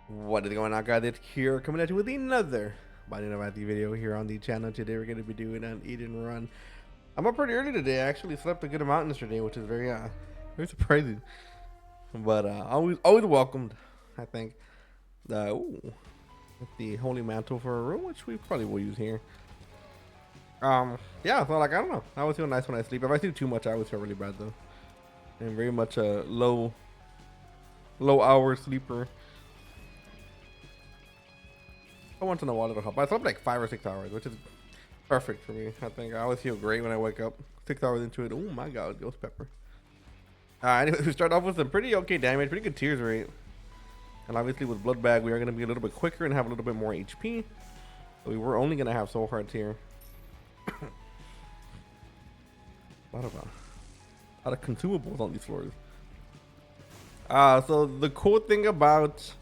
What is going on, guys? It's here coming at you with another Binding of Isaac video here on the channel. Today we're going to be doing an eat and run. I'm up pretty early today. I actually slept a good amount yesterday, which is very surprising. But always welcomed, I think. Ooh, the holy mantle for a room, which we probably will use here. Yeah. So like I don't know. I always feel nice when I sleep. If I sleep too much, I always feel really bad though. I'm very much a low hour sleeper. Once in a while it'll help. I slept like 5 or 6 hours, which is perfect for me. I think I always feel great when I wake up. 6 hours into it. Oh my god, Ghost Pepper. Anyway, we start off with some pretty okay damage, pretty good tears rate. And obviously with Blood Bag, we are going to be a little bit quicker and have a little bit more HP. But we were only going to have Soul Hearts here. a lot of consumables on these floors. So the cool thing about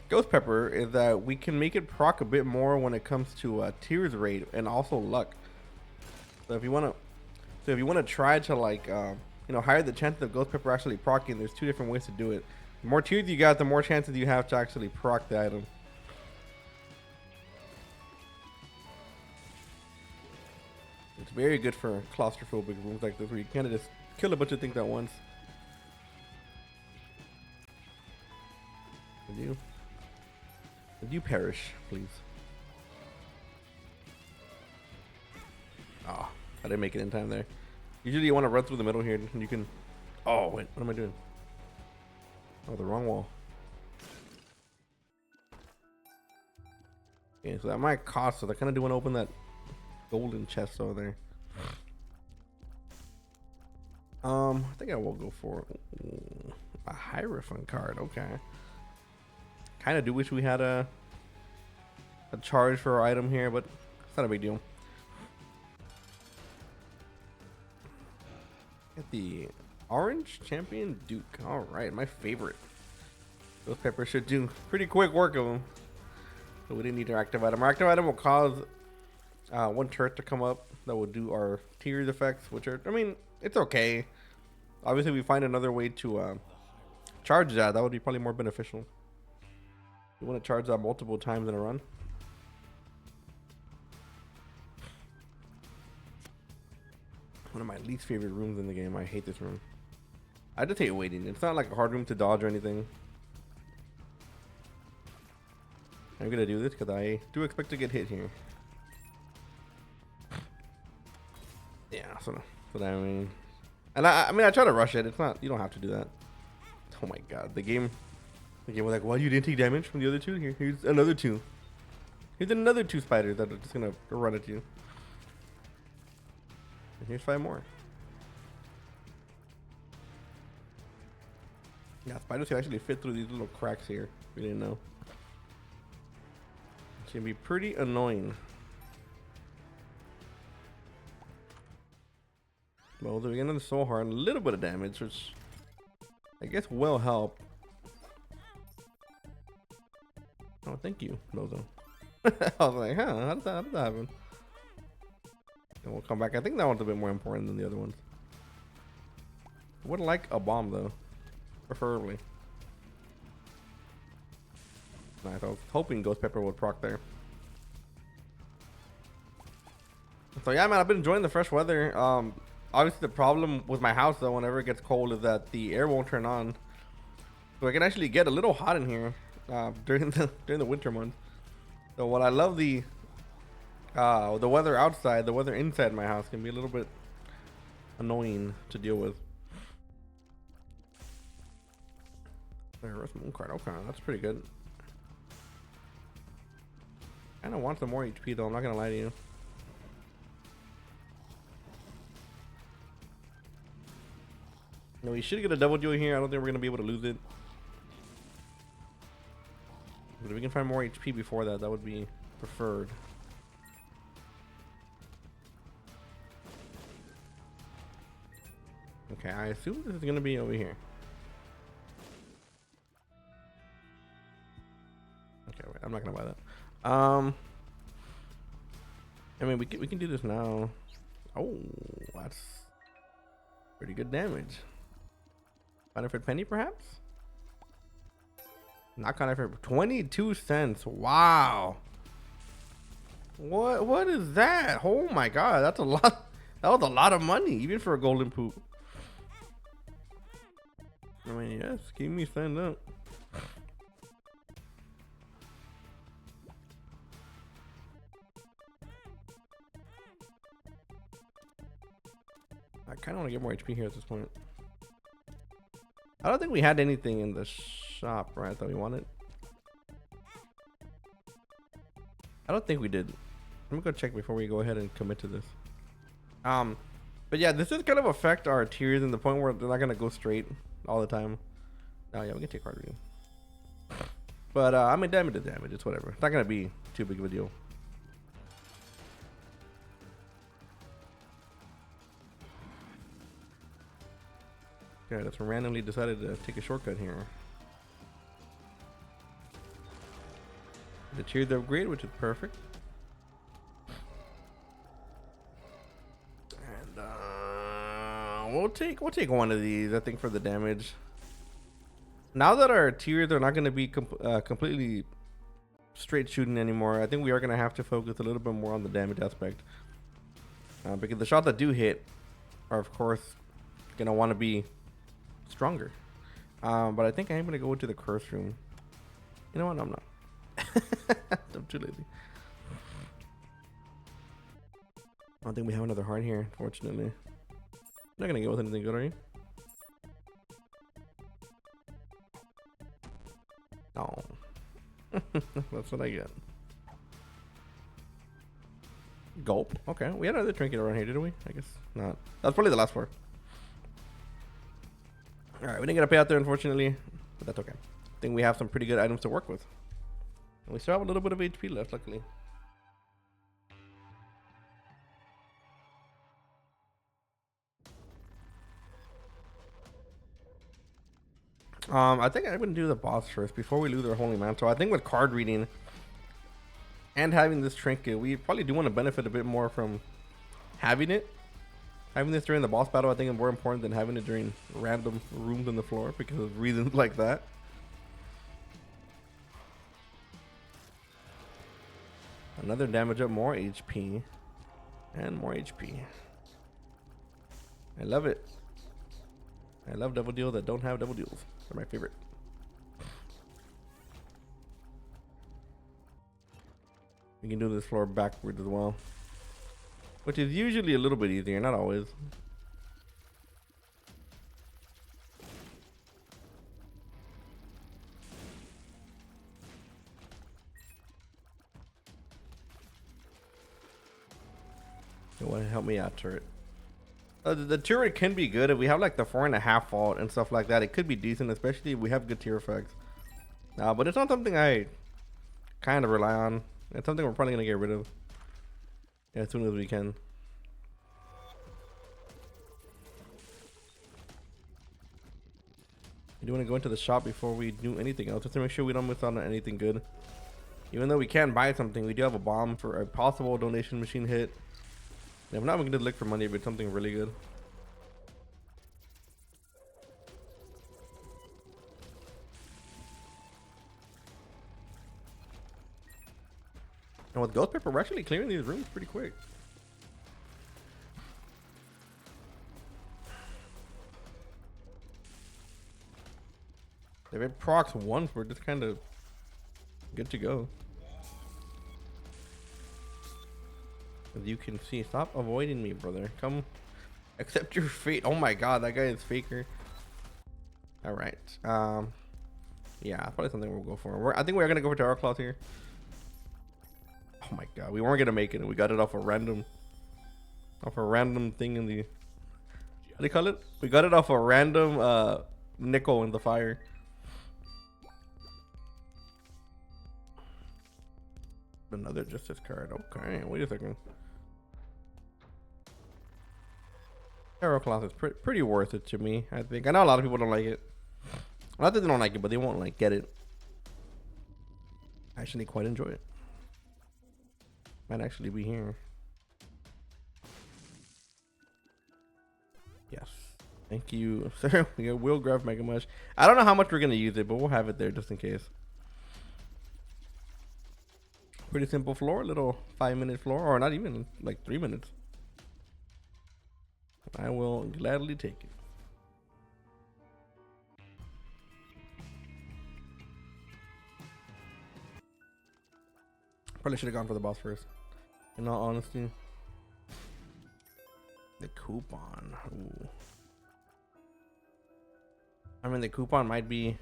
Ghost Pepper is that we can make it proc a bit more when it comes to tears rate and also luck. So if you want to, try to like higher the chances of Ghost Pepper actually proccing, there's two different ways to do it. The more tears you got, the more chances you have to actually proc the item. It's very good for claustrophobic rooms like this where you kind of just kill a bunch of things at once. Would you perish, please? Oh, I didn't make it in time there. Usually you want to run through the middle here and you can... Oh, wait, what am I doing? Oh, the wrong wall. Okay, so that might cost us. I kind of do want to open that golden chest over there. I think I will go for a Hierophant card. Okay. Kind of do wish we had a charge for our item here, but it's not a big deal. Get the Orange Champion Duke. All right, my favorite. Ghost Pepper should do pretty quick work of him. So we didn't need our active item. Our active item will cause one turret to come up that will do our tears effects, which are, I mean, it's okay. Obviously, we find another way to charge that. That would be probably more beneficial. You want to charge that multiple times in a run. One of my least favorite rooms in the game. I hate this room. I just hate waiting. It's not like a hard room to dodge or anything. I'm gonna do this because I do expect to get hit here. Yeah, so I mean, and I mean I try to rush it. It's not. You don't have to do that. Oh my god, the game was like, well, you didn't take damage from the other two. Here's another two. Here's another two spiders that are just gonna run at you. And here's 5 more. Yeah, spiders can actually fit through these little cracks here. We didn't know. It's gonna be pretty annoying. Well, we get another Soul Heart, a little bit of damage, which I guess will help. Oh, thank you, Lozo. I was like, huh, how did that happen? And we'll come back. I think that one's a bit more important than the other ones. I would like a bomb, though. Preferably. Nice. I was hoping Ghost Pepper would proc there. So, yeah, man, I've been enjoying the fresh weather. Obviously, the problem with my house, though, whenever it gets cold, is that the air won't turn on. So I can actually get a little hot in here during the winter months. So while I love the weather outside, the weather inside my house can be a little bit annoying to deal with. There's Moon card. Okay, that's pretty good. I kind of want some more HP, though. I'm not gonna lie to you. No, we should get a double duel here. I don't think we're gonna be able to lose it. But if we can find more HP before that, that would be preferred. Okay, I assume this is gonna be over here. Okay, wait, I'm not gonna buy that. I mean, we can do this now. Oh, that's pretty good damage. Benefit Penny, perhaps? Knock on effort, 22 cents. Wow. What is that? Oh my god, that's a lot. That was a lot of money, even for a golden poop. I mean, yes, keep me stand up. I kind of want to get more HP here at this point. I don't think we had anything in the shop, right, that we wanted. I don't think we did. Let me go check before we go ahead and commit to this. But yeah, this is kind of affect our tiers in the point where they're not gonna go straight all the time. Oh yeah, we can take card reading. But I mean, damage to damage, it's whatever. It's not gonna be too big of a deal. Okay, let's randomly decided to take a shortcut here. The tiers upgrade, which is perfect. And we'll take one of these, I think, for the damage. Now that our tiers are not going to be completely straight shooting anymore, I think we are going to have to focus a little bit more on the damage aspect. Because the shots that do hit are, of course, going to want to be stronger. But I think I am going to go into the curse room. You know what? No, I'm not. I'm too lazy. I don't think we have another heart here, unfortunately. Not gonna get with anything good, are you? No. That's what I get. Gulp. Okay, we had another trinket around here, didn't we? I guess not. That's probably the last floor. Alright, we didn't get a payout there, unfortunately. But that's okay. I think we have some pretty good items to work with. And we still have a little bit of HP left, luckily. I think I'm gonna do the boss first before we lose our holy mantle. I think with card reading and having this trinket, we probably do want to benefit a bit more from having it. Having this during the boss battle, I think, is more important than having it during random rooms on the floor because of reasons like that. Another damage up, more HP, and more HP. I love it. I love double deals that don't have double deals. They're my favorite. We can do this floor backwards as well, which is usually a little bit easier, not always. You want to help me out, turret? The turret can be good if we have like the 4.5 vault and stuff like that. It could be decent, especially if we have good tier effects. But it's not something I kind of rely on. It's something we're probably gonna get rid of as soon as we can. We do want to go into the shop before we do anything else, just to make sure we don't miss out on anything good. Even though we can buy something, we do have a bomb for a possible donation machine hit. If not, we can just look for money, but something really good. And with Ghost Pepper, we're actually clearing these rooms pretty quick. If it procs once, we're just kind of good to go. As you can see, stop avoiding me, brother. Come accept your fate. Oh my god, that guy is faker. All right. Yeah, probably something we'll go for. I think we're gonna go for Tower Claws here. Oh my god, we weren't gonna make it, and we got it off a random thing in the. What do you call it? We got it off a random nickel in the fire. Another justice card. Okay, wait a second. Arrow Class is pretty worth it to me, I think. I know a lot of people don't like it. Not that they don't like it, but they won't like get it. I actually quite enjoy it. Might actually be here. Yes. Thank you, sir. We will grab Mega Mush. I don't know how much we're gonna use it, but we'll have it there just in case. Pretty simple floor, little 5-minute floor, or not even like 3 minutes. I will gladly take it. Probably should have gone for the boss first. In all honesty. The coupon. Ooh. I mean, the coupon might be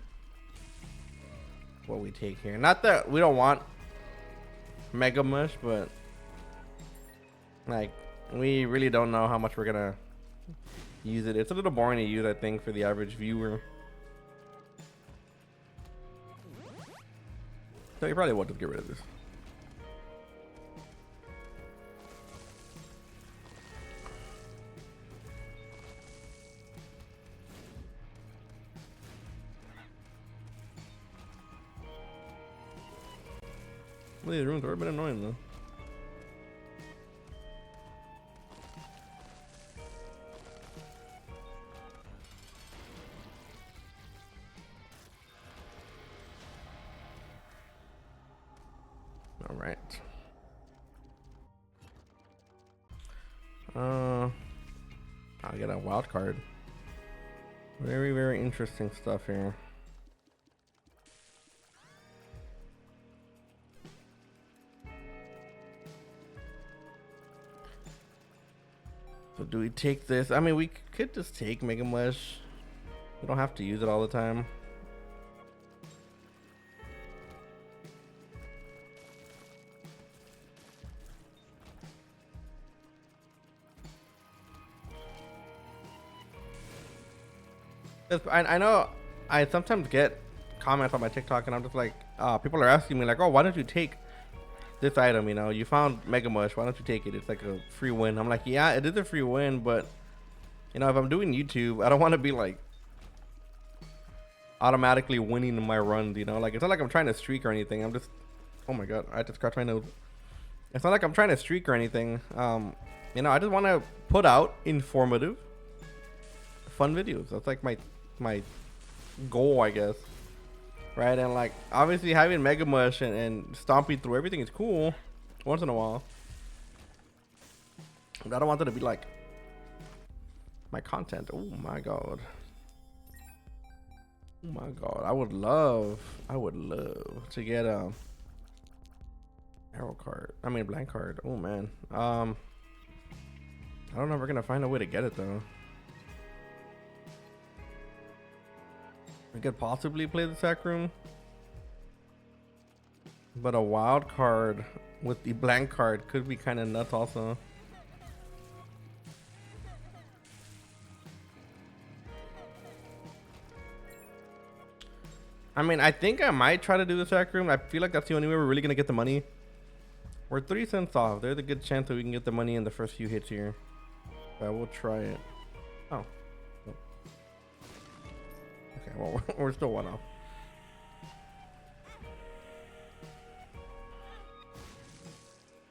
what we take here. Not that we don't want Mega Mush, but like we really don't know how much we're gonna use it. It's a little boring to use, I think, for the average viewer. So you probably want to get rid of this. Well, these rooms are a bit annoying though. All right. I get a wild card. Very, very interesting stuff here. So do we take this? I mean, we could just take Mega Mush. We don't have to use it all the time. I know I sometimes get comments on my TikTok and I'm just like, people are asking me like, oh, why don't you take this item? You know, you found Mega Mush, why don't you take it? It's like a free win. I'm like, yeah, it is a free win, but you know, if I'm doing YouTube, I don't want to be like automatically winning my runs, you know? Like, it's not like I'm trying to streak or anything. I'm just, oh my god, I had to scratch my nose. It's not like I'm trying to streak or anything. You know, I just want to put out informative, fun videos. That's like my goal, I guess. Right? And like, obviously having Mega Mush and stomping through everything is cool once in a while. But I don't want it to be like my content. Oh my god. Oh my god. I would love to get a arrow card. I mean blank card. Oh man. I don't know if we're gonna find a way to get it though. We could possibly play the sack room, but a wild card with the blank card could be kind of nuts also. I mean, I think I might try to do the sack room. I feel like that's the only way we're really gonna get the money. We're 3 cents off. There's a good chance that we can get the money in the first few hits here. But we'll try it. Oh. Okay, well, we're still 1 off.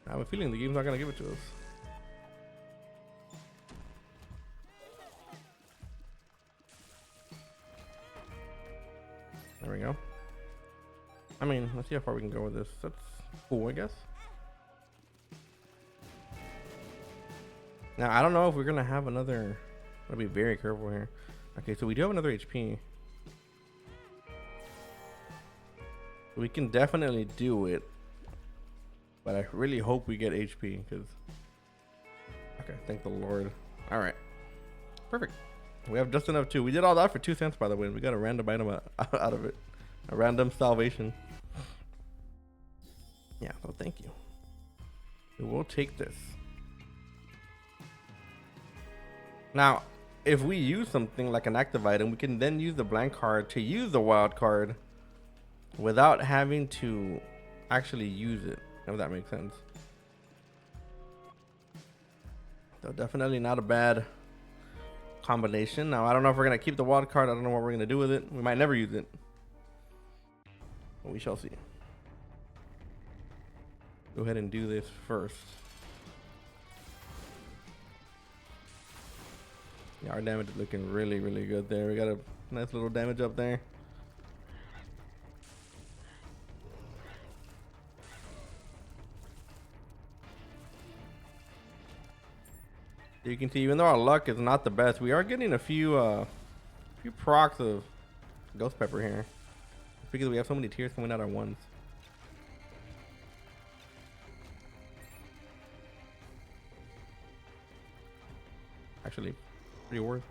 I have a feeling the game's not gonna give it to us. There we go. I mean, let's see how far we can go with this. That's cool, I guess. Now, I don't know if we're gonna have another. Gotta be very careful here. Okay, so we do have another HP. We can definitely do it, but I really hope we get HP because. Okay, thank the Lord. All right, perfect. We have just enough too. We did all that for 2 cents, by the way. We got a random item out of it, a random salvation. Yeah, well, thank you. We will take this. Now, if we use something like an active item, we can then use the blank card to use the wild card without having to actually use it, if that makes sense. So definitely not a bad combination. Now, I don't know if we're going to keep the wild card. I don't know what we're going to do with it. We might never use it, but we shall see. Go ahead and do this first. Yeah, our damage is looking really, really good there. We got a nice little damage up there. You can see, even though our luck is not the best, we are getting a few procs of Ghost Pepper here. Because we have so many tiers coming out at once. Actually, pretty worth.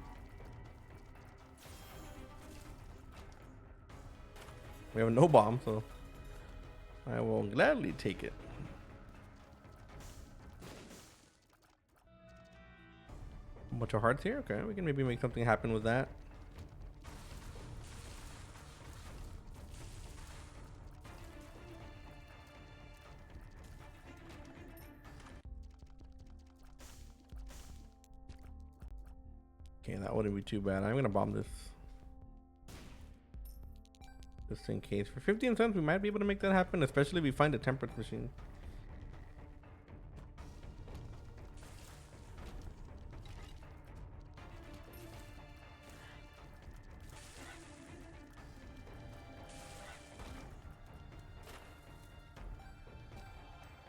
We have no bomb, so I will gladly take it. A bunch of hearts here. Okay, we can maybe make something happen with that. Okay, that wouldn't be too bad. I'm gonna bomb this just in case. For 15 cents, we might be able to make that happen, especially if we find a temperance machine.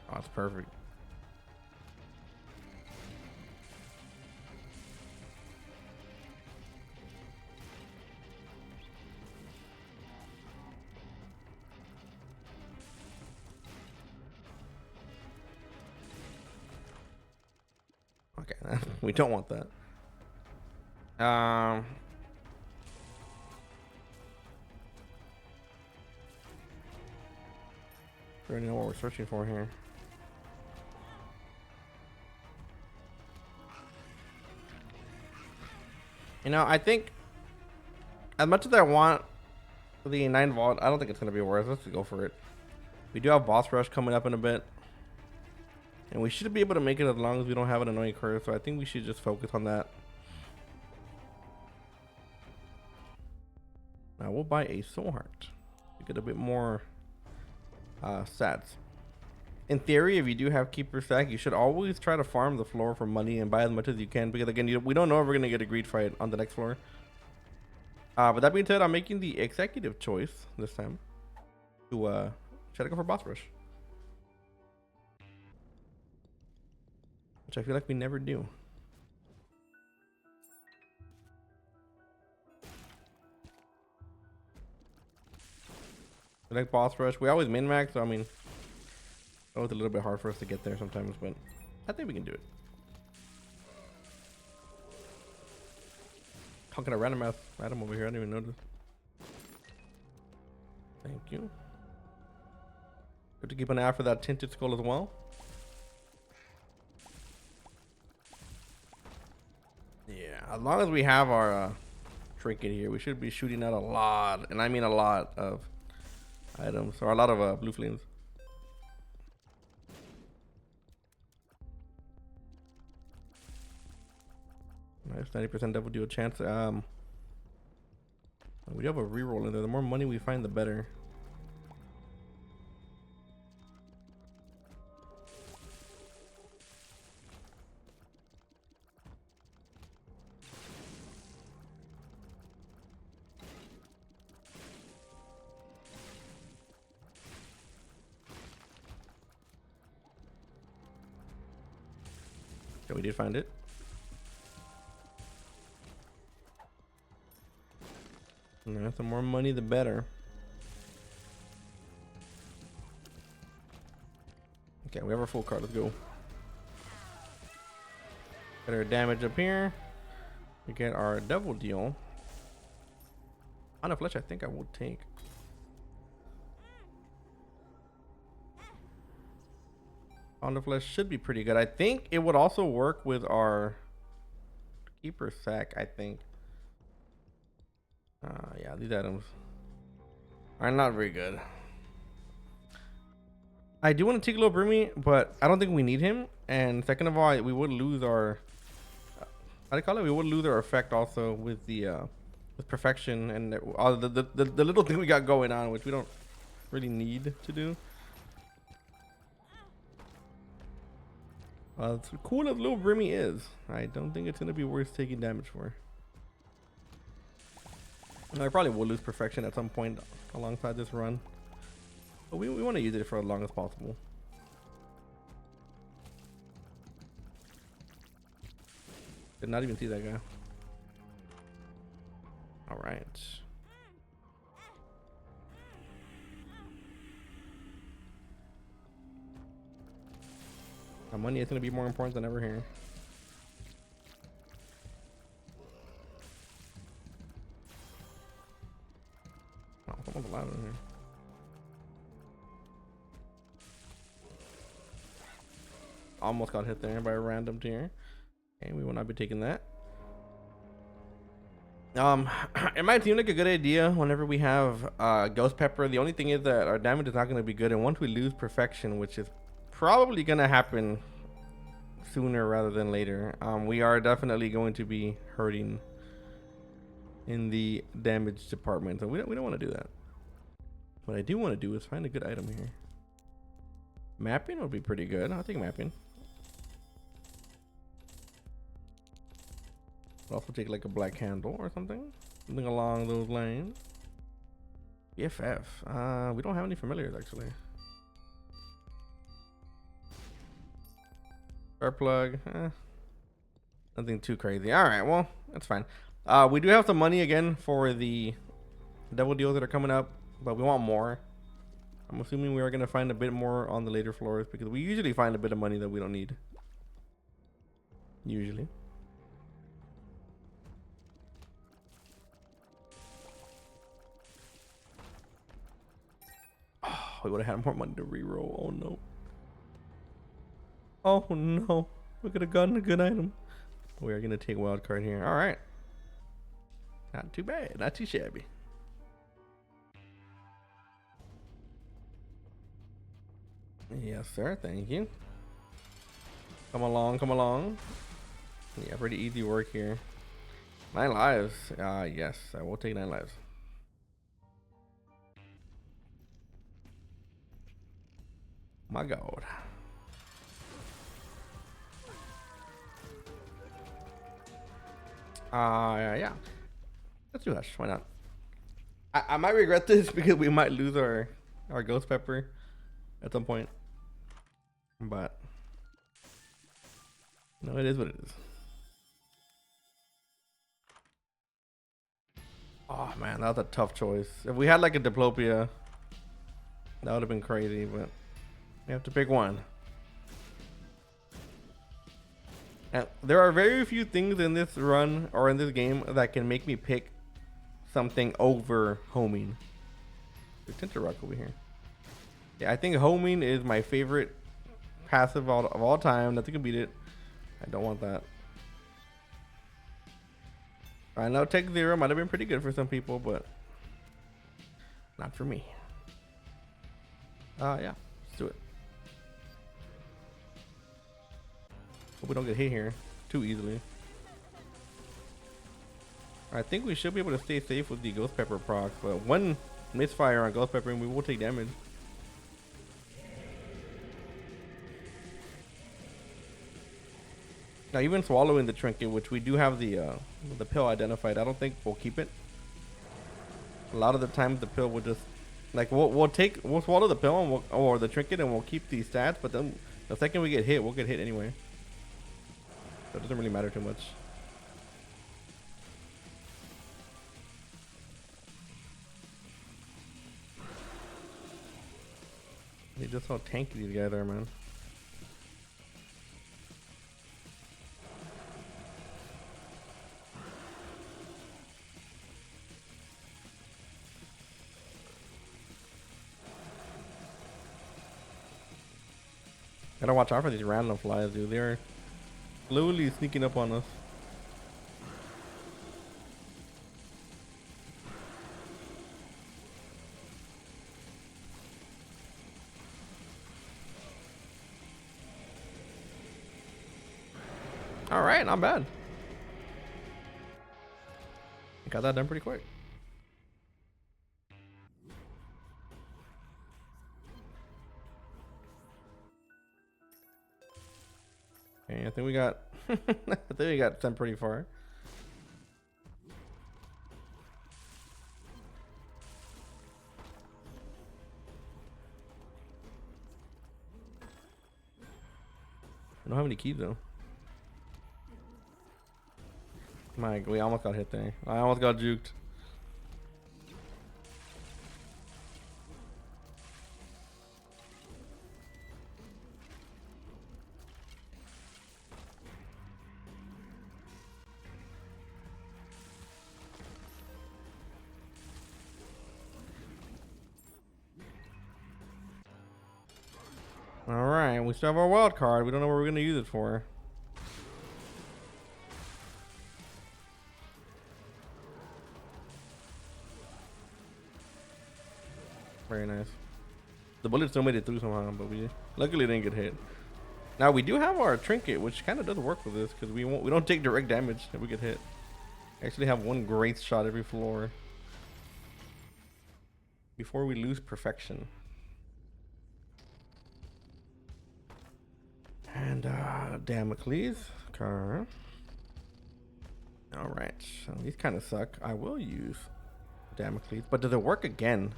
Oh, that's perfect. Okay, we don't want that. We already know what we're searching for here. You know, I think as much as I want the 9 vault, I don't think it's gonna be worth it. Let's go for it. We do have boss rush coming up in a bit. And we should be able to make it as long as we don't have an annoying curve, so I think we should just focus on that. Now we'll buy a soul heart to get a bit more stats. In theory, if you do have keeper stack, you should always try to farm the floor for money and buy as much as you can, because again, we don't know if we're gonna get a greed fight on the next floor. But that being said, I'm making the executive choice this time to try to go for boss rush, which I feel like we never do. We like boss rush. We always min max, so I mean, oh, it's a little bit hard for us to get there sometimes, but I think we can do it. Talking to random ass item over here, I didn't even notice. Thank you. Good to keep an eye out for that tinted skull as well. Yeah, as long as we have our trinket here, we should be shooting out a lot, and I mean a lot of items, or a lot of blue flames. Nice, 90% double deal chance. We have a reroll in there. The more money we find, the better. Okay, we did find it. No, the more money, the better. Okay, we have our full card. Let's go. Get our damage up here. We get our double deal. On a fletch, I think I will take. On the flesh should be pretty good. I think it would also work with our keeper sack, I think. Yeah, these items are not very good. I do want to take a little Brumi, but I don't think we need him. And second of all, we would lose our how do you call it? We would lose our effect also with the with perfection and all the little thing we got going on, which we don't really need to do. As cool as little Brimi is, I don't think it's gonna be worth taking damage for. I probably will lose perfection at some point alongside this run, but we want to use it for as long as possible. Did not even see that guy. All right. My money is going to be more important than ever here. Oh, someone's allowed in here. Almost got hit there by a random tier. Okay, we will not be taking that. It might seem like a good idea whenever we have Ghost Pepper. The only thing is that our damage is not going to be good, and once we lose Perfection, which is probably going to happen sooner rather than later, we are definitely going to be hurting in the damage department. So we don't want to do that. What I do want to do is find a good item here. Mapping would be pretty good. I'll take mapping. I'll also take like a black candle or something along those lines. BFF. We don't have any familiars actually. Spark plug. Nothing too crazy. All right, well that's fine. We do have some money again for the double deals that are coming up, but we want more. I'm assuming we are gonna find a bit more on the later floors because we usually find a bit of money that we don't need. Usually. We would have had more money to reroll. Oh no. Oh no. We could have gotten a good item. We are gonna take wild card here. All right. Not too bad. Not too shabby. Yes, sir. Thank you. Come along. Come along. Yeah, pretty easy work here. 9 lives. Yes, I will take 9 lives. My God. Yeah. Let's do Hush. Why not? I might regret this because we might lose our Ghost Pepper at some point. But no, it is what it is. Oh man, that was a tough choice. If we had like a Diplopia, that would have been crazy, but we have to pick one. And there are very few things in this run or in this game that can make me pick something over homing. There's Tinterrock over here. Yeah, I think homing is my favorite passive of all time. Nothing can beat it. I don't want that. I know Tech Zero might have been pretty good for some people, but not for me. Yeah, let's do it. Hope we don't get hit here too easily. I think we should be able to stay safe with the Ghost Pepper proc, but one misfire on Ghost Pepper and we will take damage. Now even swallowing the trinket, which we do have the pill identified, I don't think we'll keep it. A lot of the times the pill will just like we'll swallow the pill and or the trinket and we'll keep the stats, but then the second we get hit, we'll get hit anyway. So it doesn't really matter too much. They just how tanky these guys are, man. Gotta watch out for these random flies, dude. They're slowly sneaking up on us. All right, not bad. Got that done pretty quick. Okay, I think we got I think we got sent pretty far. I don't have any keys though. Mike, we almost got hit there. I almost got juked. Alright, we still have our wild card. We don't know what we're going to use it for. Very nice. The bullet still made it through somehow, but we luckily didn't get hit. Now we do have our trinket, which kind of does work with this because we don't take direct damage if we get hit. Actually have one great shot every floor before we lose perfection. And Damocles car. All right, so these kind of suck. I will use Damocles, but does it work again?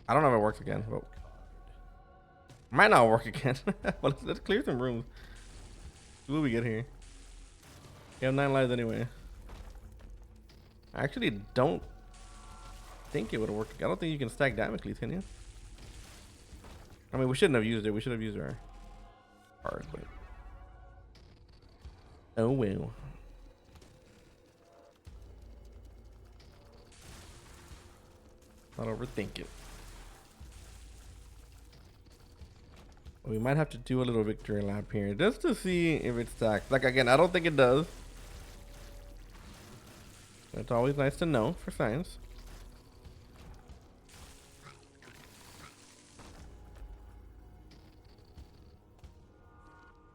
I don't know if it works again. But might not work again. Well, let's clear some rooms. What do we get here? We have 9 lives anyway. I actually don't think it would have worked. I don't think you can stack Damocles, can you? I mean, we shouldn't have used it. We should have used our card, but oh well. Not overthink it. We might have to do a little victory lap here just to see if it stacks. Like again, I don't think it does. It's always nice to know for science.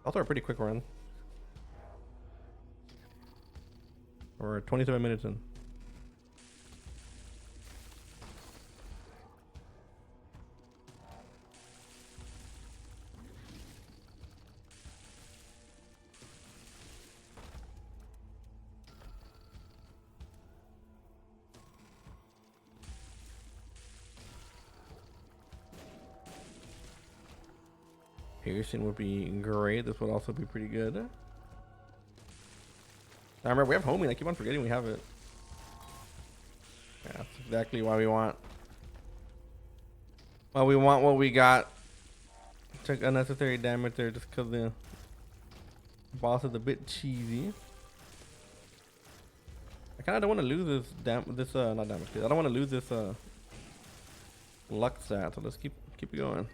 Also a pretty quick run. We're 27 minutes in. Piercing would be great. This would also be pretty good. Now remember, we have homing. I keep on forgetting we have it. Yeah, that's exactly why we want. Well, we want what we got. Took unnecessary damage there just because the boss is a bit cheesy. I kind of don't want to lose this not damage. I don't want to lose this luck stat. So let's keep it going.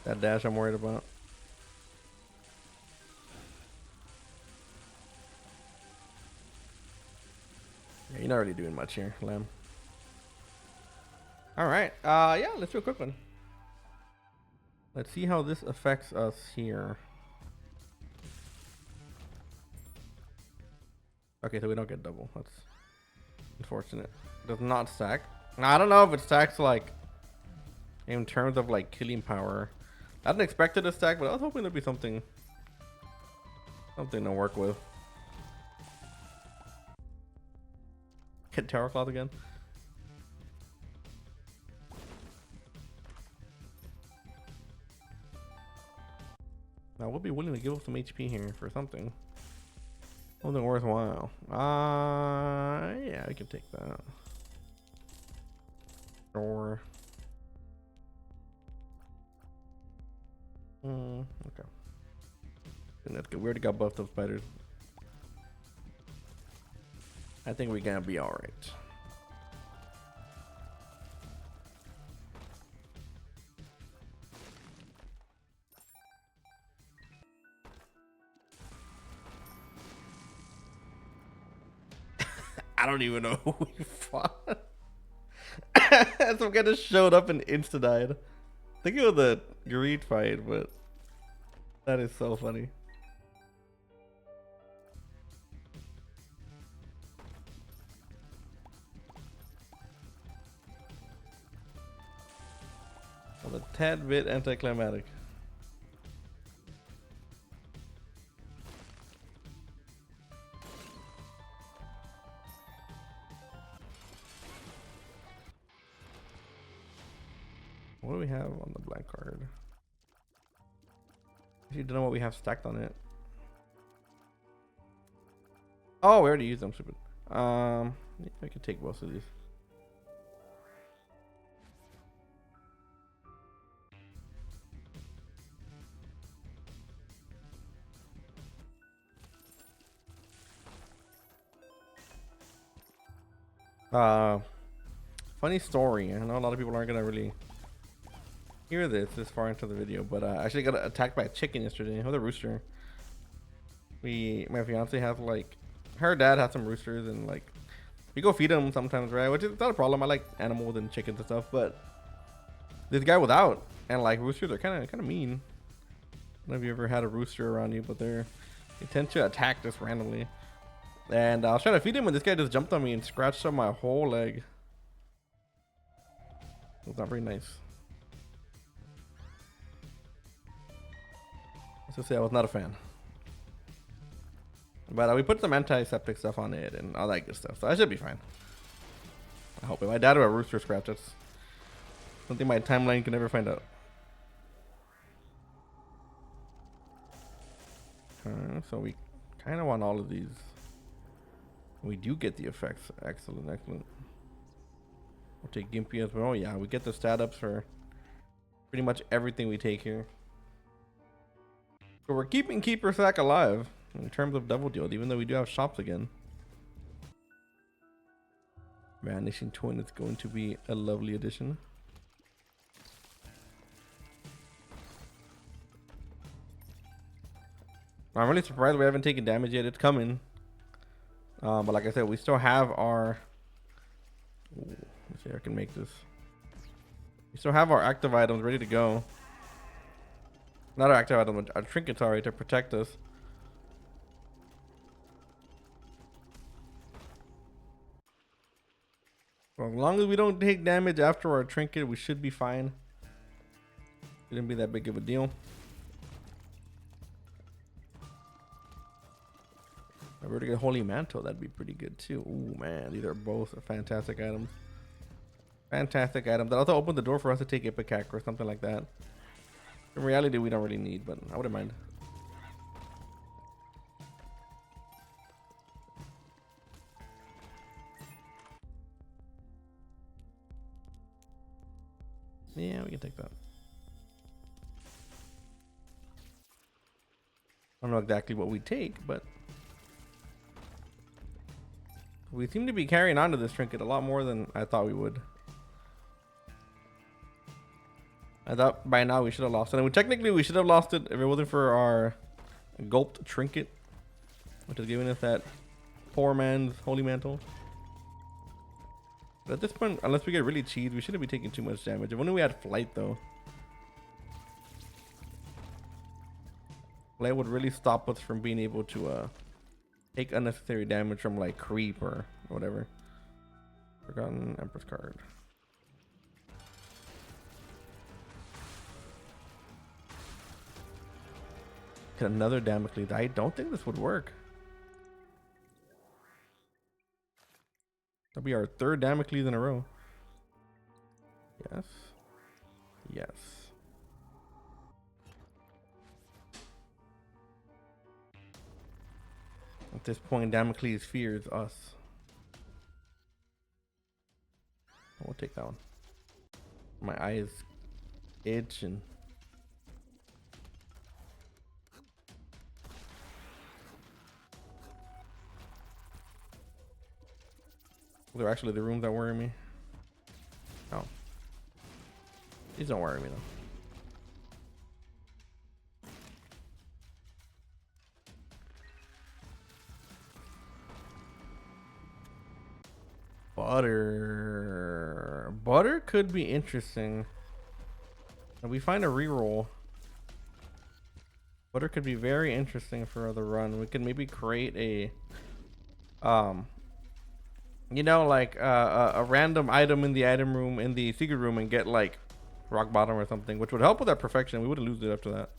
That dash I'm worried about. Yeah, you're not really doing much here, Lamb. Alright, yeah, let's do a quick one. Let's see how this affects us here. Okay, so we don't get double. That's unfortunate. It does not stack. Now, I don't know if it stacks like in terms of like killing power. I didn't expect it to stack, but I was hoping there'd be something to work with. Hit Tower Cloth again. Now we'll be willing to give up some HP here for something. Something worthwhile. Yeah, I can take that. Sure. Okay. And that's good. We already got both those spiders. I think we're gonna be alright. I don't even know who we fought. Some guy just showed up and insta died. I think it was a greed fight, but that is so funny. Well, a tad bit anticlimactic. What do we have on the black card? You don't know what we have stacked on it. Oh, we already used them. Stupid. Yeah, I can take most of these. Funny story. I know a lot of people aren't gonna really hear this far into the video, but I actually got attacked by a chicken yesterday with a rooster. My fiance has like, her dad has some roosters, and like we go feed them sometimes, right? Which is not a problem. I like animals and chickens and stuff, but this guy was out, and like roosters are kind of mean. I don't know if you ever had a rooster around you, but they tend to attack just randomly. And I was trying to feed him, and this guy just jumped on me and scratched up my whole leg. It was not very nice. Let's just say I was not a fan. But we put some antiseptic stuff on it and all that good stuff, so I should be fine. I hope. If my dad or a rooster scratch, that's something my timeline can never find out. So we kind of want all of these. We do get the effects. Excellent, excellent. We'll take Gimpy as well. Yeah, we get the stat ups for pretty much everything we take here. So we're keeping Keeper Sack alive in terms of double deal, even though we do have shops again. Vanishing Twin is going to be a lovely addition. I'm really surprised we haven't taken damage yet. It's coming. But like I said, we still have our... Ooh, let's see if I can make this. We still have our active items ready to go. Not our active item, our trinkets are ready to protect us. Well, as long as we don't take damage after our trinket, we should be fine. Shouldn't be that big of a deal. If I were to get Holy Mantle, that'd be pretty good too. Ooh, man, these are both fantastic items. Fantastic items. That also opened the door for us to take Ipecac or something like that. In reality, we don't really need, but I wouldn't mind. Yeah, we can take that. I don't know exactly what we take, but we seem to be carrying on to this trinket a lot more than I thought we would. I thought by now we should have lost it. And technically we should have lost it if it wasn't for our Gulped Trinket, which is giving us that poor man's Holy Mantle. But at this point, unless we get really cheesed, we shouldn't be taking too much damage. If only we had Flight though. Flight would really stop us from being able to take unnecessary damage from like creep or whatever. Forgotten Empress card. Get another Damocles. I don't think this would work. That'll be our third Damocles in a row. Yes. Yes. At this point, Damocles fears us. We'll take that one. My eyes itch and they're actually the rooms that worry me. Oh. These don't worry me though. Butter could be interesting. If we find a reroll, Butter could be very interesting for the run. We could maybe create a you know, like a random item in the item room, in the secret room, and get like rock bottom or something, which would help with that perfection. We wouldn't lose it after that.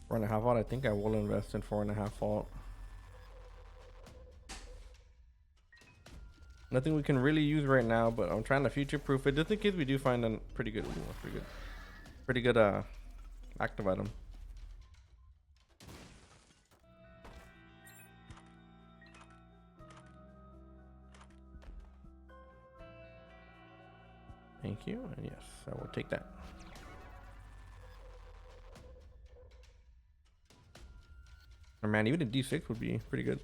Four and a half vault. I think I will invest in 4.5 vault. Nothing we can really use right now, but I'm trying to future proof it just in case we do find a pretty good, pretty good active item. Thank you, and yes, I will take that. Oh man, even a D6 would be pretty good.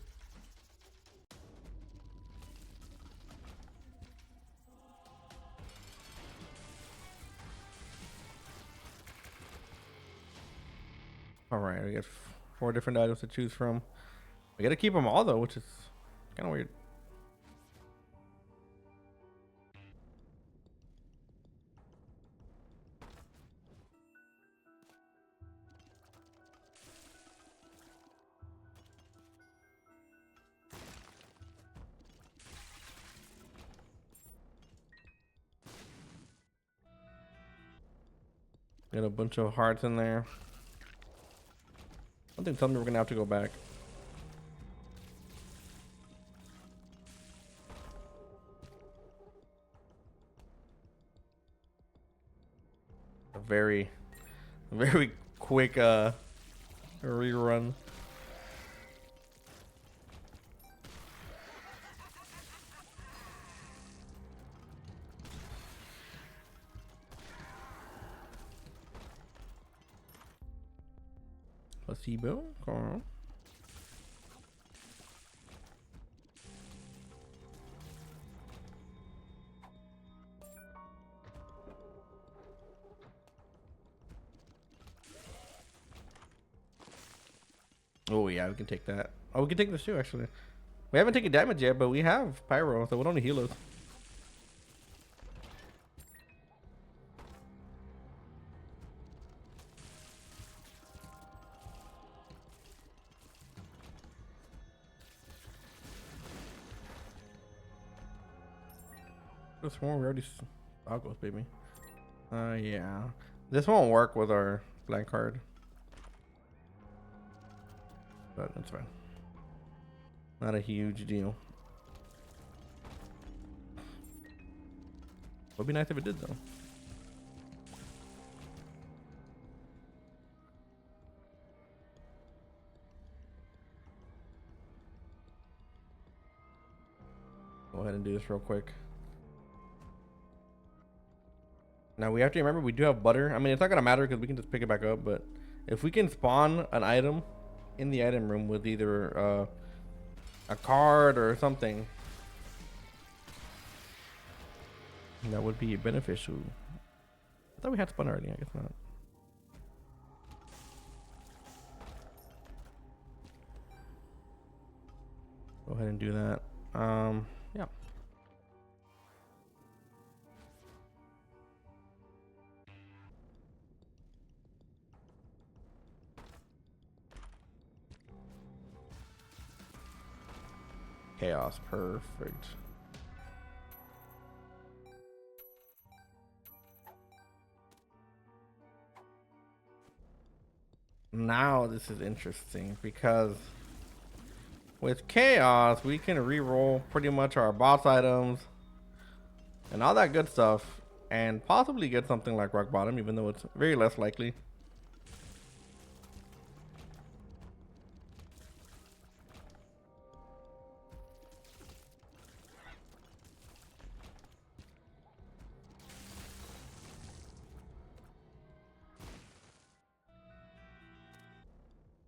All right, we got 4 different items to choose from. We gotta keep them all though, which is kind of weird. Got a bunch of hearts in there. Something tells me we're gonna have to go back. A very quick rerun. Placebo, Carl. Oh yeah, we can take that. Oh, we can take this too actually. We haven't taken damage yet, but we have pyro, so it would only heal us. This one we already goggles, baby. Yeah. This won't work with our blank card. But that's fine. Not a huge deal. Would be nice if it did though. Go ahead and do this real quick. Now we have to remember we do have butter. I mean, it's not gonna matter because we can just pick it back up. But if we can spawn an item in the item room with either a card or something, that would be beneficial. I thought we had spawn already. I guess not. Go ahead and do that. Yeah. Chaos, perfect. Now this is interesting because with chaos we can re-roll pretty much our boss items and all that good stuff and possibly get something like rock bottom, even though it's very less likely.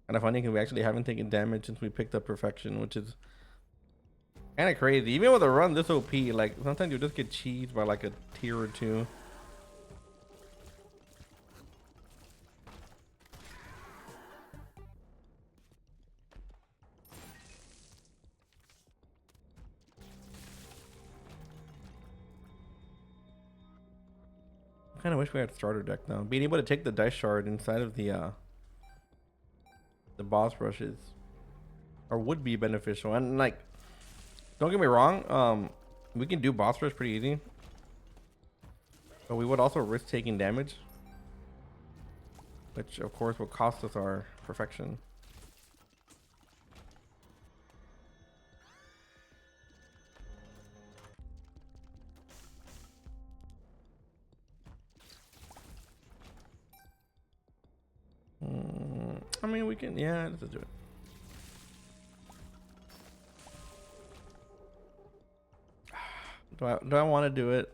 Kind of funny because we actually haven't taken damage since we picked up perfection, which is kind of crazy. Even with a run this OP, like sometimes you just get cheesed by like a tier or two. kind of wish we had starter deck though. Being able to take the dice shard inside of the boss brushes, or would be beneficial. And like, don't get me wrong, we can do boss rush pretty easy, but we would also risk taking damage, which of course will cost us our perfection. I mean, we can, yeah, let's do it. Do I want to do it?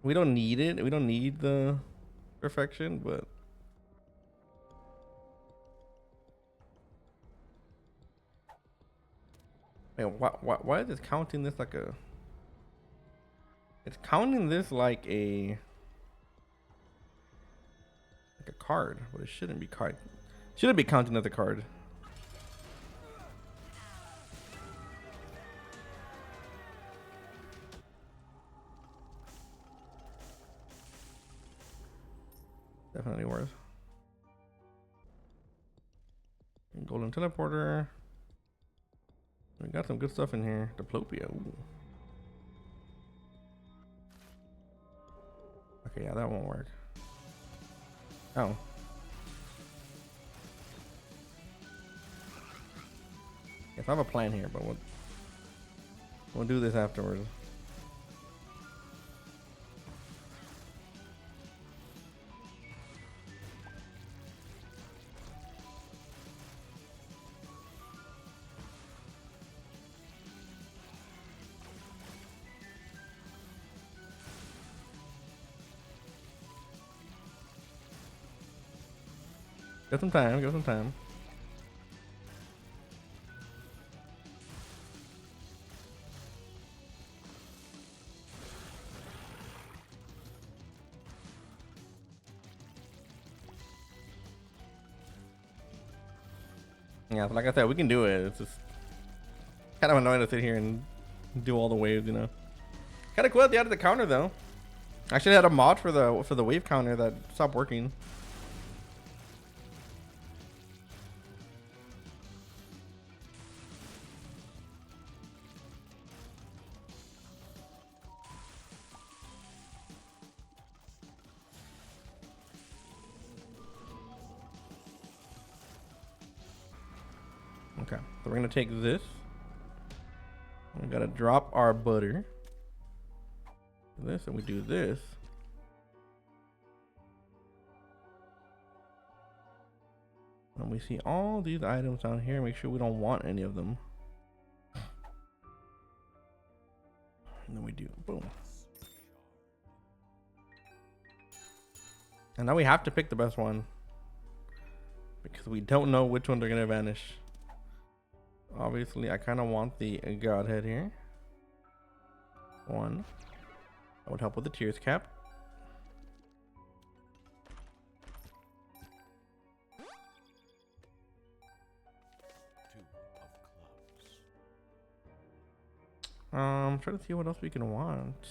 We don't need it. We don't need the perfection, but man, why is it counting this like a? It's counting this like a card, but it shouldn't be card. Shouldn't be counting as a card. Definitely worth. Golden teleporter. We got some good stuff in here. Diplopia. Ooh. Okay, yeah, that won't work. Oh. Yes, I have a plan here, but we'll do this afterwards. Give some time, give some time. Yeah, like I said, we can do it. It's just kind of annoying to sit here and do all the waves, you know. Kind of cool that they added the counter though. I actually had a mod for the wave counter that stopped working. Okay, so we're gonna take this. We gotta drop our butter. This, and we do this. And we see all these items down here. Make sure we don't want any of them. And then we do boom. And now we have to pick the best one, because we don't know which one they're gonna vanish. Obviously, I kind of want the Godhead here. One. That would help with the Tears cap. I'm trying to see what else we can want.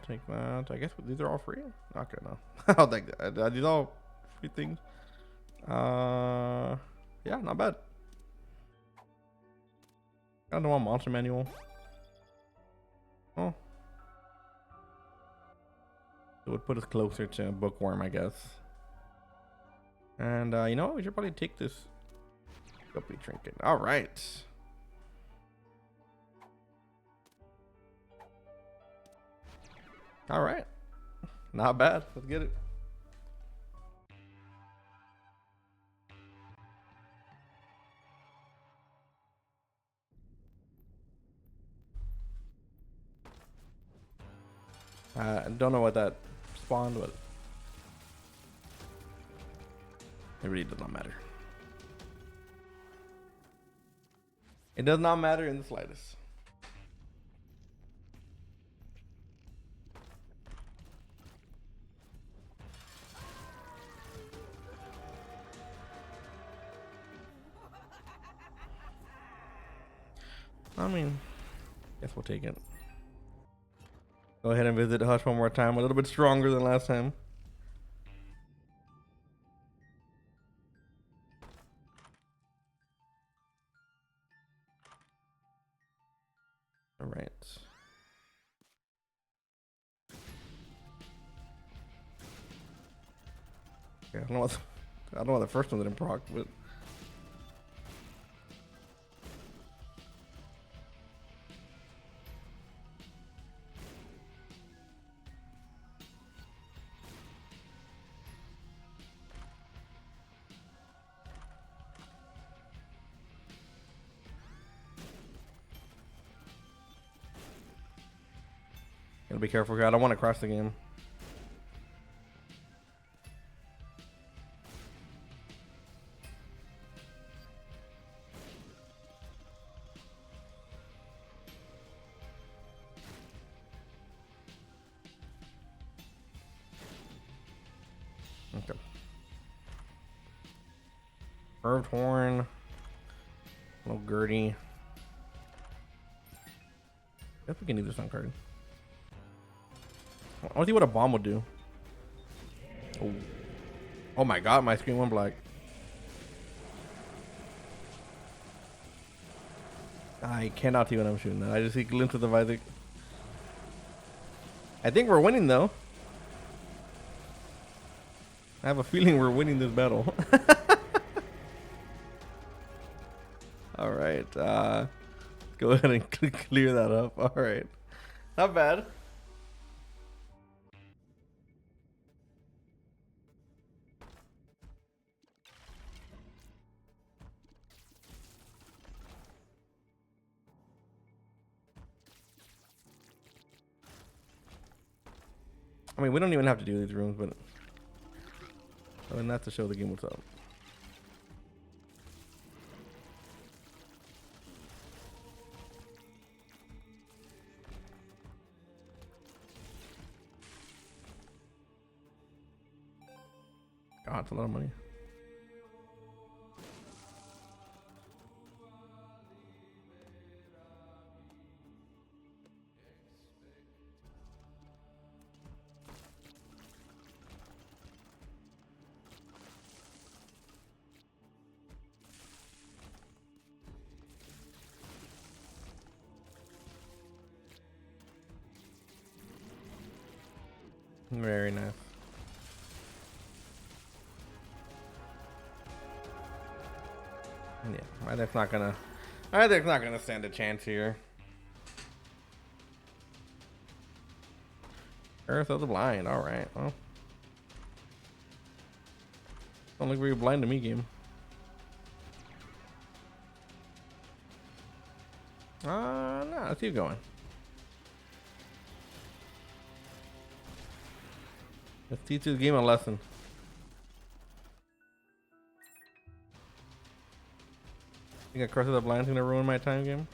Take that. I guess these are all free. Okay, no. I'll take that. Are these all free things? Yeah, not bad. I don't know, monster manual. Oh, it would put us closer to Bookworm, I guess. And you know what? We should probably take this Guppy trinket. All right. All right. Not bad. Let's get it. I don't know what that spawned, but it really does not matter. It does not matter in the slightest. I mean, guess we'll take it. Go ahead and visit Hush one more time. A little bit stronger than last time. All right. Yeah, I don't know what the first one didn't proc, but gotta be careful here. I don't want to cross the game. Okay. Curved horn. Little Gertie. If we can do this on card. I want to see what a bomb will do. Oh. Oh my god, my screen went black. I cannot see when I'm shooting that. I just see glimpses of Isaac. I think we're winning though. I have a feeling we're winning this battle. All right. Go ahead and clear that up. All right. Not bad. I mean, we don't even have to do these rooms, but I mean, that's to show the game what's up. God, it's a lot of money. Very nice. Yeah, Isaac's not gonna stand a chance here. Earth of the Blind. All right. Well, don't look very blind to me, game. No, let's keep going. Let's teach this game a lesson. Think a Curse of the Blind's gonna ruin my time game?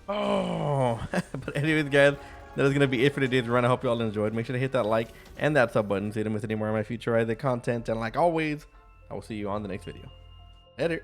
Oh, but anyways, guys, that is gonna be it for today's run. I hope you all enjoyed. Make sure to hit that like and that sub button so you don't miss any more of my future Isaac content. And like always, I will see you on the next video. Later.